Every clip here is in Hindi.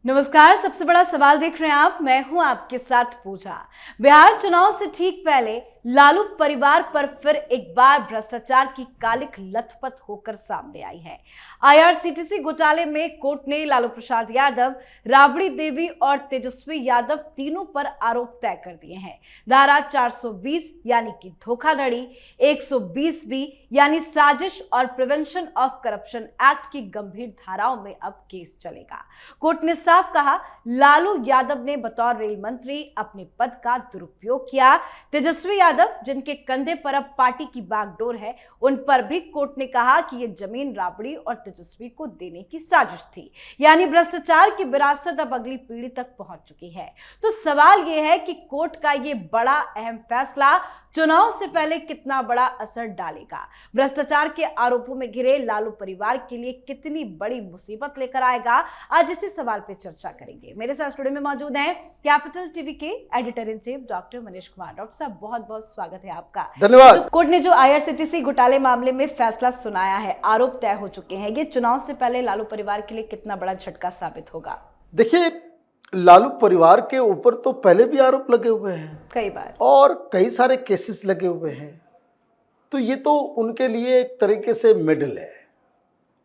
नमस्कार। सबसे बड़ा सवाल देख रहे हैं आप, मैं हूं आपके साथ पूजा। बिहार चुनाव से ठीक पहले लालू परिवार पर फिर एक बार भ्रष्टाचार की कालिक लथपथ होकर सामने आई है। आईआरसीटीसी घोटाले में कोर्ट ने लालू प्रसाद यादव, राबड़ी देवी और तेजस्वी यादव तीनों पर आरोप तय कर दिए हैं। धारा 420 यानी कि धोखाधड़ी, 120 बी यानी साजिश और प्रिवेंशन ऑफ करप्शन एक्ट की गंभीर धाराओं में अब केस चलेगा। कोर्ट ने साफ कहा, लालू यादव ने बतौर रेल मंत्री अपने पद का दुरुपयोग किया। तेजस्वी यादव, जिनके कंधे पर अब पार्टी की बागडोर है, उन पर भी कोर्ट ने कहा कि यह जमीन राबड़ी और तेजस्वी को देने की साजिश थी। यानी भ्रष्टाचार की विरासत अब अगली पीढ़ी तक पहुंच चुकी है। तो सवाल यह है कि कोर्ट का यह बड़ा अहम फैसला चुनाव से पहले कितना बड़ा असर डालेगा। भ्रष्टाचार के आरोपों में घिरे लालू परिवार के लिए कितनी बड़ी मुसीबत लेकर आएगा, आज इसी सवाल पे चर्चा करेंगे। मेरे साथ स्टूडियो में मौजूद हैं कैपिटल टीवी के editor in chief doctor Manish Kumar. Doctor साहब, बहुत बहुत स्वागत है आपका। धन्यवाद। कोर्ट ने जो आईआरसीटीसी घोटाले मामले में फैसला सुनाया है, आरोप तय हो चुके हैं, ये चुनाव से पहले लालू परिवार के लिए कितना बड़ा झटका साबित होगा? देखिए, लालू परिवार के ऊपर तो पहले भी आरोप लगे हुए हैं, कई बार, और कई सारे केसेस लगे हुए हैं। तो ये तो उनके लिए एक तरीके से मेडल है।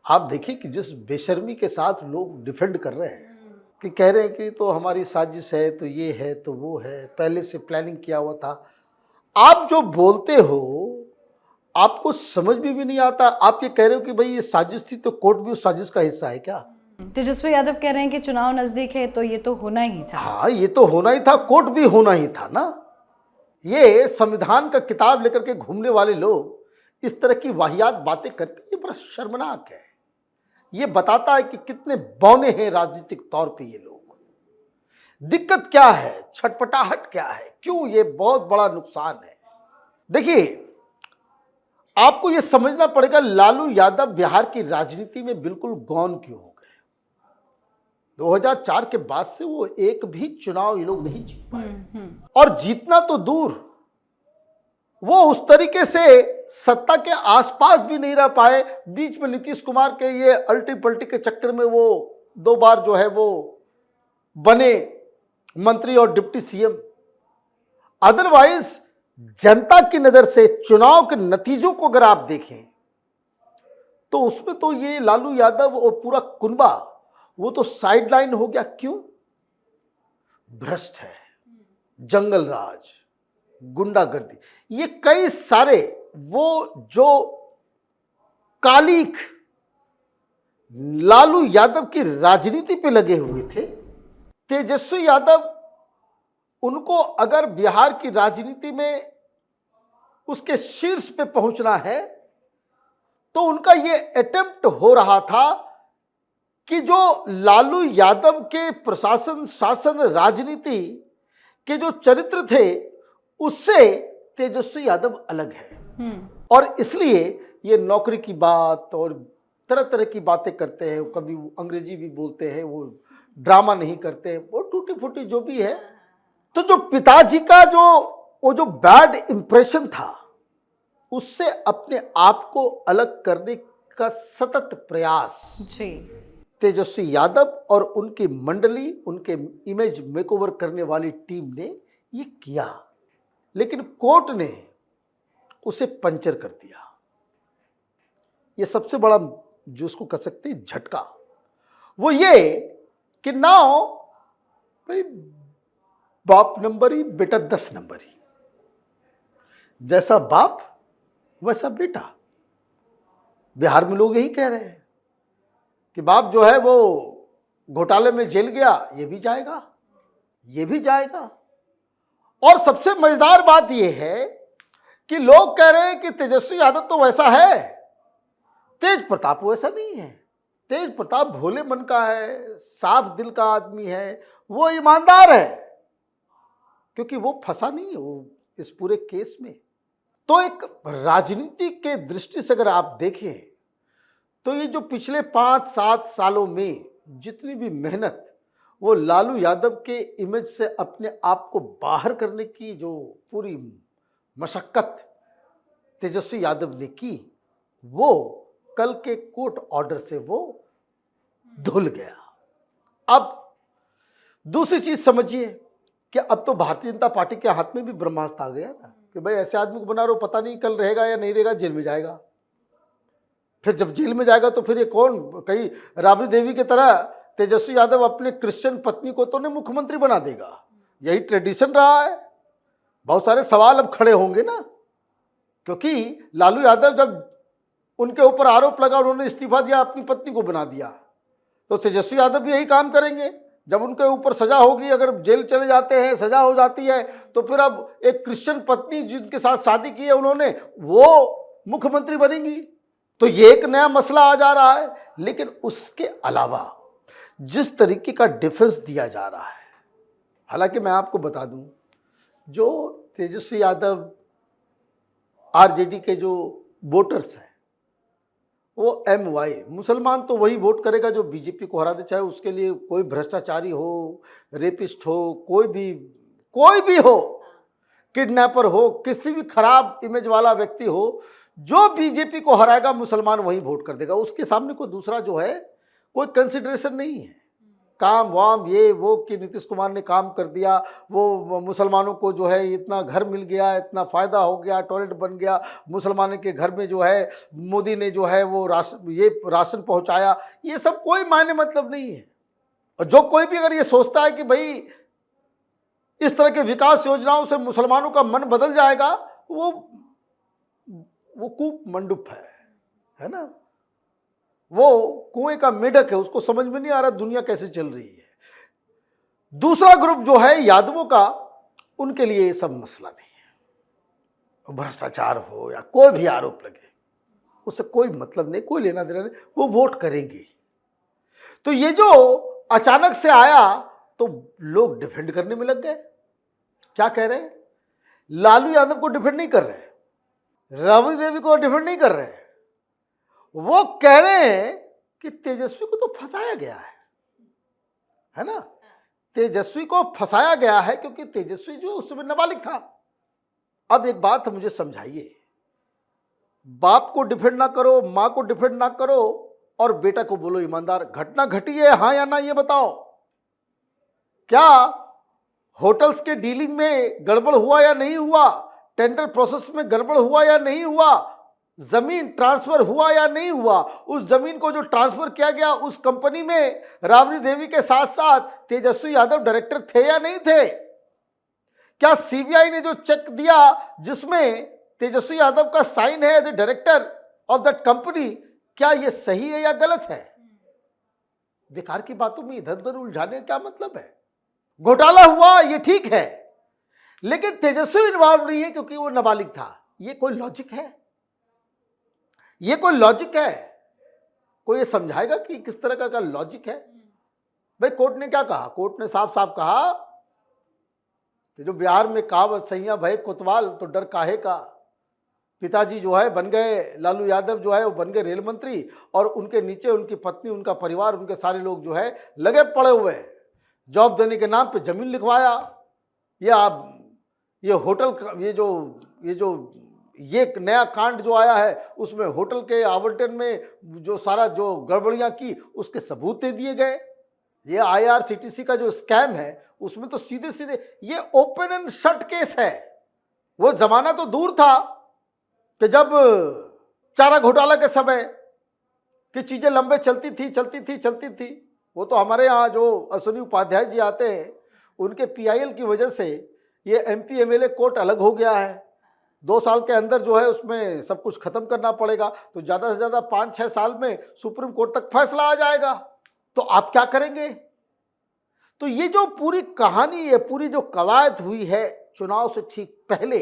आप देखिए कि जिस बेशर्मी के साथ लोग डिफेंड कर रहे हैं, कि कह रहे हैं कि तो हमारी साजिश है, तो ये है, तो वो है, पहले से प्लानिंग किया हुआ था। आप जो बोलते हो आपको समझ में भी नहीं आता। आप ये कह रहे हो कि भाई ये साजिश थी, तो कोर्ट भी उस साजिश का हिस्सा है क्या? तेजस्वी यादव कह रहे हैं कि चुनाव नजदीक है तो ये तो होना ही था। हाँ, ये तो होना ही था, कोर्ट भी होना ही था ना। ये संविधान का किताब लेकर के घूमने वाले लोग इस तरह की वाहियात बातें करके, ये बड़ा शर्मनाक है। ये बताता है कि कितने बौने हैं राजनीतिक तौर पे ये लोग। दिक्कत क्या है, छटपटाहट क्या है, क्यों ये बहुत बड़ा नुकसान है। देखिए, आपको ये समझना पड़ेगा लालू यादव बिहार की राजनीति में बिल्कुल गौन क्यों हो गए। 2004 के बाद से वो एक भी चुनाव ये लोग नहीं जीत पाए, और जीतना तो दूर, वो उस तरीके से सत्ता के आसपास भी नहीं रह पाए। बीच में नीतीश कुमार के ये अल्टी पल्टी के चक्कर में वो 2 बार जो है वो बने मंत्री और डिप्टी सीएम। अदरवाइज जनता की नजर से चुनाव के नतीजों को अगर आप देखें तो उसमें तो ये लालू यादव और पूरा कुनबा वो तो साइडलाइन हो गया। क्यों? भ्रष्ट है, जंगल राज, गुंडागर्दी, ये कई सारे वो जो कालिक लालू यादव की राजनीति पे लगे हुए थे। तेजस्वी यादव, उनको अगर बिहार की राजनीति में उसके शीर्ष पे पहुंचना है तो उनका ये अटेम्प्ट हो रहा था कि जो लालू यादव के प्रशासन, शासन, राजनीति के जो चरित्र थे उससे तेजस्वी यादव अलग है। और इसलिए ये नौकरी की बात और तरह तरह की बातें करते हैं। कभी अंग्रेजी भी बोलते हैं, वो ड्रामा नहीं करते, वो टूटी फूटी जो भी है। तो जो पिताजी का जो बैड इंप्रेशन था, उससे अपने आप को अलग करने का सतत प्रयास जी तेजस्वी यादव और उनकी मंडली, उनके इमेज मेकओवर करने वाली टीम ने ये किया। लेकिन कोर्ट ने उसे पंचर कर दिया। ये सबसे बड़ा जो उसको कह सकते हैं झटका, वो ये कि नाउ भाई बाप नंबर ही, बेटा 10 नंबर ही। जैसा बाप वैसा बेटा। बिहार में लोग यही कह रहे हैं कि बाप जो है वो घोटाले में जेल गया, ये भी जाएगा, ये भी जाएगा। और सबसे मजेदार बात यह है कि लोग कह रहे हैं कि तेजस्वी यादव तो वैसा है, तेज प्रताप वैसा नहीं है। तेज प्रताप भोले मन का है, साफ दिल का आदमी है, वो ईमानदार है, क्योंकि वो फंसा नहीं है वो इस पूरे केस में। तो एक राजनीति के दृष्टि से अगर आप देखें तो ये जो पिछले 5-7 सालों में जितनी भी मेहनत वो लालू यादव के इमेज से अपने आप को बाहर करने की जो पूरी मशक्कत तेजस्वी यादव ने की, वो कल के कोर्ट ऑर्डर से वो धुल गया। अब दूसरी चीज समझिए कि अब तो भारतीय जनता पार्टी के हाथ में भी ब्रह्मास्त्र आ गया ना कि भाई ऐसे आदमी को बना रहे हो, पता नहीं कल रहेगा या नहीं रहेगा, जेल में जाएगा। फिर जब जेल में जाएगा तो फिर ये कौन, कहीं राबड़ी देवी की तरह तेजस्वी यादव अपने क्रिश्चियन पत्नी को तो नहीं मुख्यमंत्री बना देगा? यही ट्रेडिशन रहा है। बहुत सारे सवाल अब खड़े होंगे ना, क्योंकि लालू यादव जब उनके ऊपर आरोप लगा, उन्होंने इस्तीफा दिया, अपनी पत्नी को बना दिया, तो तेजस्वी यादव भी यही काम करेंगे। जब उनके ऊपर सजा होगी, अगर जेल चले जाते हैं, सजा हो जाती है, तो फिर अब एक क्रिश्चियन पत्नी जिनके साथ शादी की है उन्होंने, वो मुख्यमंत्री बनेंगी। तो ये एक नया मसला आ जा रहा है। लेकिन उसके अलावा जिस तरीके का डिफेंस दिया जा रहा है, हालांकि मैं आपको बता दूं, जो तेजस्वी यादव आरजेडी के जो वोटर्स हैं वो MY मुसलमान तो वही वोट करेगा जो बीजेपी को हरा दे, चाहे उसके लिए कोई भ्रष्टाचारी हो, रेपिस्ट हो, कोई भी हो, किडनैपर हो, किसी भी खराब इमेज वाला व्यक्ति हो, जो बीजेपी को हराएगा मुसलमान वही वोट कर देगा। उसके सामने कोई दूसरा जो है कोई कंसिडरेशन नहीं है। काम वाम ये वो कि नीतीश कुमार ने काम कर दिया, वो मुसलमानों को जो है इतना घर मिल गया, इतना फ़ायदा हो गया, टॉयलेट बन गया, मुसलमानों के घर में जो है मोदी ने जो है वो राशन पहुंचाया, ये सब कोई मायने मतलब नहीं है। और जो कोई भी अगर ये सोचता है कि भाई इस तरह के विकास योजनाओं से मुसलमानों का मन बदल जाएगा, वो कूप मंडूप है ना, वो कुएं का मेढक है, उसको समझ में नहीं आ रहा दुनिया कैसे चल रही है। दूसरा ग्रुप जो है यादवों का, उनके लिए ये सब मसला नहीं है। भ्रष्टाचार हो या कोई भी आरोप लगे, उससे कोई मतलब नहीं, कोई लेना देना नहीं, वो वोट करेंगे। तो ये जो अचानक से आया तो लोग डिफेंड करने में लग गए। क्या कह रहे हैं? लालू यादव को डिफेंड नहीं कर रहे, राबड़ी देवी को डिफेंड नहीं कर रहे, वो कह रहे हैं कि तेजस्वी को तो फंसाया गया है ना। तेजस्वी को फंसाया गया है क्योंकि तेजस्वी जो उस समय नाबालिग था। अब एक बात मुझे समझाइए, बाप को डिफेंड ना करो, मां को डिफेंड ना करो और बेटा को बोलो ईमानदार, घटना घटी है हाँ या ना, ये बताओ। क्या होटल्स के डीलिंग में गड़बड़ हुआ या नहीं हुआ? टेंडर प्रोसेस में गड़बड़ हुआ या नहीं हुआ? जमीन ट्रांसफर हुआ या नहीं हुआ? उस जमीन को जो ट्रांसफर किया गया उस कंपनी में राबड़ी देवी के साथ साथ तेजस्वी यादव डायरेक्टर थे या नहीं थे? क्या सीबीआई ने जो चेक दिया जिसमें तेजस्वी यादव का साइन है as a director of that company, क्या यह सही है या गलत है? बेकार की बातों में इधर उधर उलझाने का क्या मतलब है? घोटाला हुआ ये ठीक है, लेकिन तेजस्वी इन्वॉल्व नहीं है क्योंकि वो नाबालिग था। ये कोई लॉजिक है? ये कोई लॉजिक है? कोई ये समझाएगा कि किस तरह का लॉजिक है? भाई कोर्ट ने क्या कहा? कोर्ट ने साफ साफ कहा कि जो बिहार में कहावत सैया भय कोतवाल तो डर काहे का। पिताजी जो है बन गए, लालू यादव जो है वो बन गए रेल मंत्री, और उनके नीचे उनकी पत्नी, उनका परिवार, उनके सारे लोग जो है लगे पड़े हुए हैं। जॉब देने के नाम पे जमीन लिखवाया, ये होटल का ये नया कांड जो आया है उसमें होटल के आवंटन में जो सारा जो गड़बड़ियां की उसके सबूत दे दिए गए। ये IRCTC का जो स्कैम है उसमें तो सीधे सीधे ये ओपन एंड शट केस है। वो जमाना तो दूर था कि जब चारा घोटाला के समय कि चीजें लंबे चलती थी। वो तो हमारे यहाँ जो अश्विनी उपाध्याय जी आते हैं उनके PIL की वजह से ये MP MLA कोर्ट अलग हो गया है। 2 साल के अंदर जो है उसमें सब कुछ खत्म करना पड़ेगा, तो ज़्यादा से ज़्यादा 5-6 साल में सुप्रीम कोर्ट तक फैसला आ जाएगा। तो आप क्या करेंगे? तो ये जो पूरी कहानी है, पूरी जो कवायद हुई है चुनाव से ठीक पहले,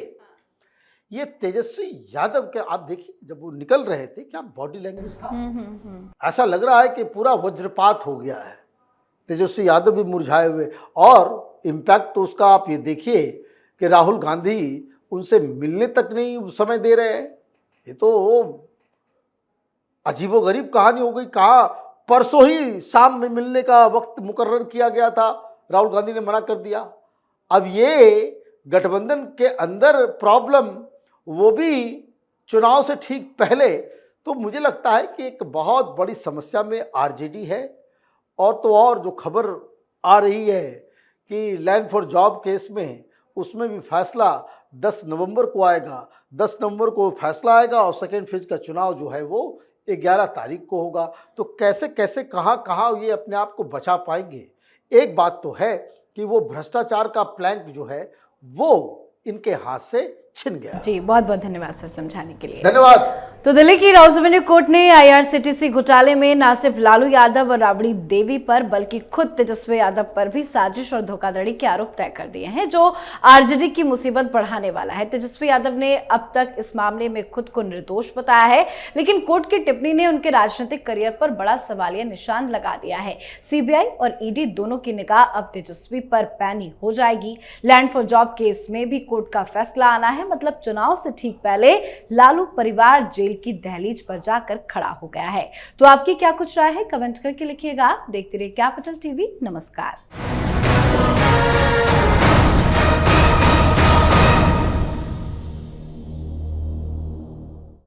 ये तेजस्वी यादव के आप देखिए जब वो निकल रहे थे क्या बॉडी लैंग्वेज था। ऐसा लग रहा है कि पूरा वज्रपात हो गया है। तेजस्वी यादव भी मुरझाए हुए, और इम्पैक्ट तो उसका आप ये देखिए कि राहुल गांधी उनसे मिलने तक नहीं समय दे रहे हैं। ये तो अजीबोगरीब कहानी हो गई। कहाँ परसों ही शाम में मिलने का वक्त मुकर्रर किया गया था, राहुल गांधी ने मना कर दिया। अब ये गठबंधन के अंदर प्रॉब्लम, वो भी चुनाव से ठीक पहले, तो मुझे लगता है कि एक बहुत बड़ी समस्या में आरजेडी है। और तो और जो खबर आ रही है कि लैंड फॉर जॉब केस में उसमें भी फैसला 10 नवंबर को आएगा। 10 नवंबर को फैसला आएगा और सेकेंड फेज का चुनाव जो है वो 11 तारीख को होगा। तो कैसे कैसे कहाँ ये अपने आप को बचा पाएंगे। एक बात तो है कि वो भ्रष्टाचार का प्लैंक जो है वो इनके हाथ से छिन गया। जी, बहुत बहुत धन्यवाद सर समझाने के लिए। धन्यवाद। तो दिल्ली की राउस एवेन्यू कोर्ट ने आईआरसीटीसी घोटाले में न सिर्फ लालू यादव और राबड़ी देवी पर बल्कि खुद तेजस्वी यादव पर भी साजिश और धोखाधड़ी के आरोप तय कर दिए हैं, जो आरजेडी की मुसीबत बढ़ाने वाला है। तेजस्वी यादव ने अब तक इस मामले में खुद को निर्दोष बताया है, लेकिन कोर्ट की टिप्पणी ने उनके राजनीतिक करियर पर बड़ा सवालिया निशान लगा दिया है। सीबीआई और ईडी दोनों की निगाह अब तेजस्वी पर पैनी हो जाएगी। लैंड फॉर जॉब केस में भी कोर्ट का फैसला आना है, मतलब चुनाव से ठीक पहले लालू परिवार जेल की दहलीज पर जाकर खड़ा हो गया है। तो आपकी क्या कुछ राय है, कमेंट करके लिखिएगा। देखते रहिए कैपिटल टीवी। नमस्कार।